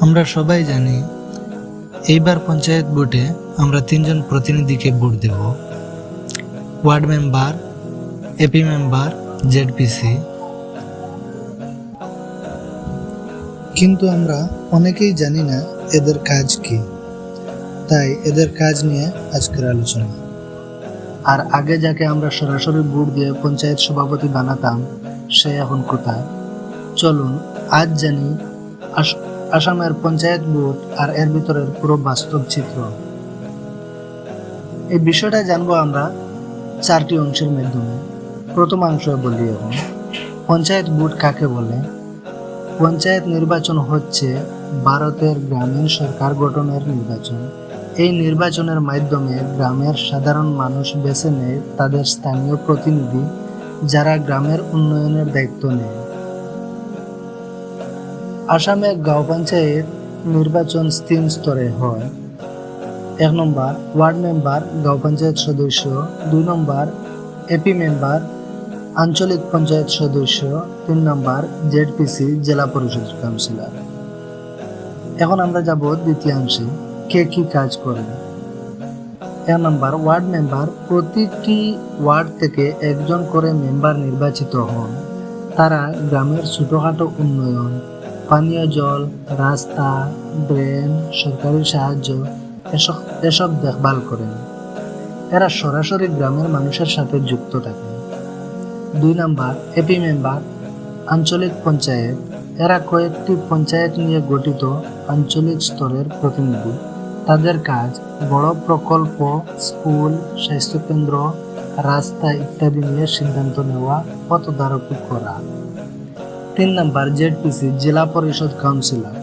আমরা সবাই জানি এইবার পঞ্চায়েত ভোটে আমরা 3জন প্রতিনিধিকে ভোট দেব। Ward member, AP member, ZPC. কিন্তু আমরা অনেকেই জানি না এদের কাজ কি, তাই এদের কাজ নিয়ে আজকের আলোচনা। আর আগে যাকে আমরা সরাসরি ভোট দিয়ে পঞ্চায়েত সভাপতি বানাতাম, সে এখন কোথায়? চলুন আজ জানি আসামের পঞ্চায়েত ভোট আর এর ভিতরের পুরো বাস্তব চিত্র। এই বিষয়টা জানবো আমরা 4টি অংশের মাধ্যমে। প্রথম অংশ বলি এখন পঞ্চায়েত ভোট কাকে বলে। পঞ্চায়েত নির্বাচন হচ্ছে ভারতের গ্রামীণ সরকার গঠনের নির্বাচন। এই নির্বাচনের মাধ্যমে গ্রামের সাধারণ মানুষ বেছে নেয় তাদের স্থানীয় প্রতিনিধি, যারা গ্রামের উন্নয়নের দায়িত্ব নেয়। আসামে গাঁও পঞ্চায়েত নির্বাচন 3 স্তরে হয়। 1 নম্বর ওয়ার্ড মেম্বার, গাঁও পঞ্চায়েত সদস্য। 2 নম্বর এপি মেম্বার, আঞ্চলিক পঞ্চায়েত সদস্য। 3 নম্বর জেডপিসি, জেলা পরিষদ কাউন্সিলর। এখন আমরা যাব দ্বিতীয়াংশে, কে কি কাজ করে। 1 নম্বর ওয়ার্ড মেম্বার, প্রতিটি ওয়ার্ড থেকে একজন করে মেম্বার নির্বাচিত হন। তারা গ্রামের ছোটখাটো উন্নয়ন, পানীয় জল, রাস্তা, ড্রেন, সরকারি সাহায্য এসব দেখভাল করেন। এরা সরাসরি গ্রামের মানুষের সাথে যুক্ত থাকে। 2 নম্বর এপি মেম্বার, আঞ্চলিক পঞ্চায়েত। এরা কয়েকটি পঞ্চায়েত নিয়ে গঠিত আঞ্চলিক স্তরের প্রতিনিধি। তাদের কাজ বড় প্রকল্প, স্কুল, স্বাস্থ্যকেন্দ্র, রাস্তা ইত্যাদি নিয়ে সিদ্ধান্ত নেওয়া ও তদারকি করা। 3 নম্বর জেডপিসি, জেলা পরিষদ কাউন্সিলর।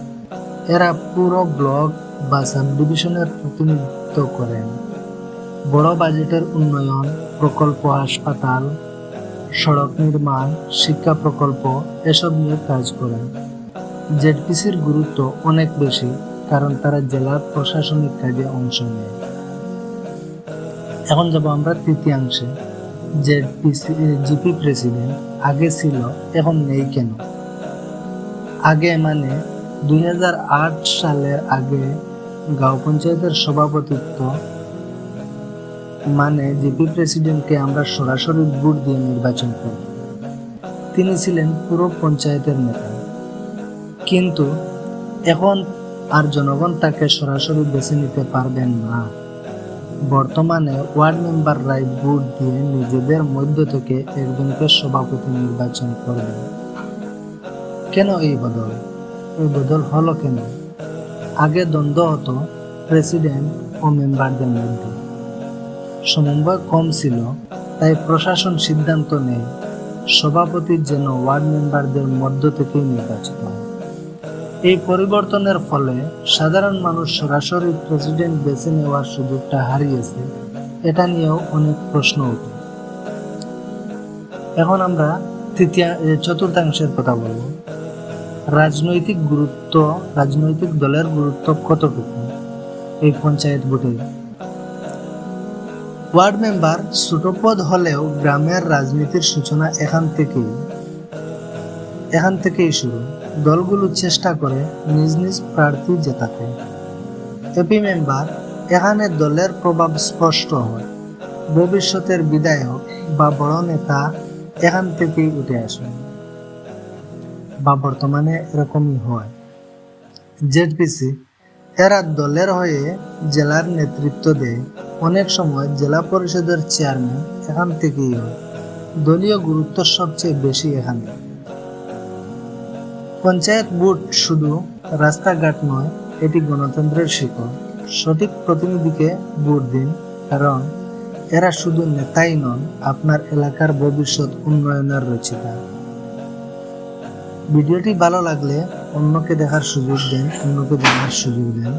এরা পুরো ব্লক বা সাব ডিভিশনের প্রতিনিধিত্ব করেন। বড় বাজেটের উন্নয়ন প্রকল্প, হাসপাতাল, সড়ক নির্মাণ, শিক্ষা প্রকল্প এসব নিয়ে কাজ করেন। জেডপিসির গুরুত্ব অনেক বেশি, কারণ তারা জেলার প্রশাসনিক কাজে অংশ নেয়। এখন যাব আমরা তৃতীয়াংশে, জিপি প্রেসিডেন্ট আগে ছিল, এখন নেই কেন? আগে মানে 2008 সালের আগে গাঁও পঞ্চায়েতের সভাপতিত্ব মানে জিপি প্রেসিডেন্টকে আমরা সরাসরি ভোট দিয়ে নির্বাচন করি। তিনি ছিলেন পুরো পঞ্চায়েতের নেতা। কিন্তু এখন আর জনগণ তাকে সরাসরি বেছে নিতে পারবেন না। বর্তমানে ওয়ার্ড মেম্বাররাই ভোট দিয়ে নিজেদের মধ্য থেকে একজনকে সভাপতি নির্বাচন করবেন। কেন এই বদল? এই বদল হলো কেন? আগে দ্বন্দ্ব হতো প্রেসিডেন্ট ও মেম্বারদের মধ্যে, সমন্বয় কম ছিল, তাই প্রশাসন সিদ্ধান্ত নেয় সভাপতির যেন ওয়ার্ড মেম্বারদের মধ্য থেকেই নির্বাচিত হয়। এই পরিবর্তনের ফলে সাধারণ মানুষ সরাসরি প্রেসিডেন্ট বেছে নেওয়ার সুযোগটা হারিয়েছে। এটা নিয়েও অনেক প্রশ্ন ওঠে। এখন আমরা চতুর্থাংশের কথা বলব। রাজনৈতিক দলের গুরুত্ব কতটুকু এই পঞ্চায়েত ভোটে? ওয়ার্ড মেম্বার ছোট পদ হলেও গ্রামের রাজনীতির সূচনা এখান থেকেই শুরু। দলগুলো চেষ্টা করে নিজ নিজ প্রার্থী জেতাতে। এপি মেম্বার, এখানে দলের প্রভাব স্পষ্ট হয়। ভবিষ্যতের বিধায়ক বা বড় নেতা এখান থেকেই উঠে আসেন, বা বর্তমানে এরকমই হয়। জেডপিসি, এরা দলের হয়ে জেলার নেতৃত্ব দেয়। অনেক সময় জেলা পরিষদের চেয়ারম্যান এখান থেকেই হয়। দলীয় গুরুত্ব সবচেয়ে বেশি এখানে। পঞ্চায়েত ভোট শুধু রাস্তাঘাট নয়, এটি গণতন্ত্রের শিকড়। সঠিক প্রতিনিধিকে ভোট দিন, কারণ এরা শুধু নেতাই নন, আপনার এলাকার ভবিষ্যৎ উন্নয়নের রচিতা। ভিডিওটি ভালো লাগলে অন্যকে দেখার সুযোগ দেন, অন্যকে জানার সুযোগ দেন।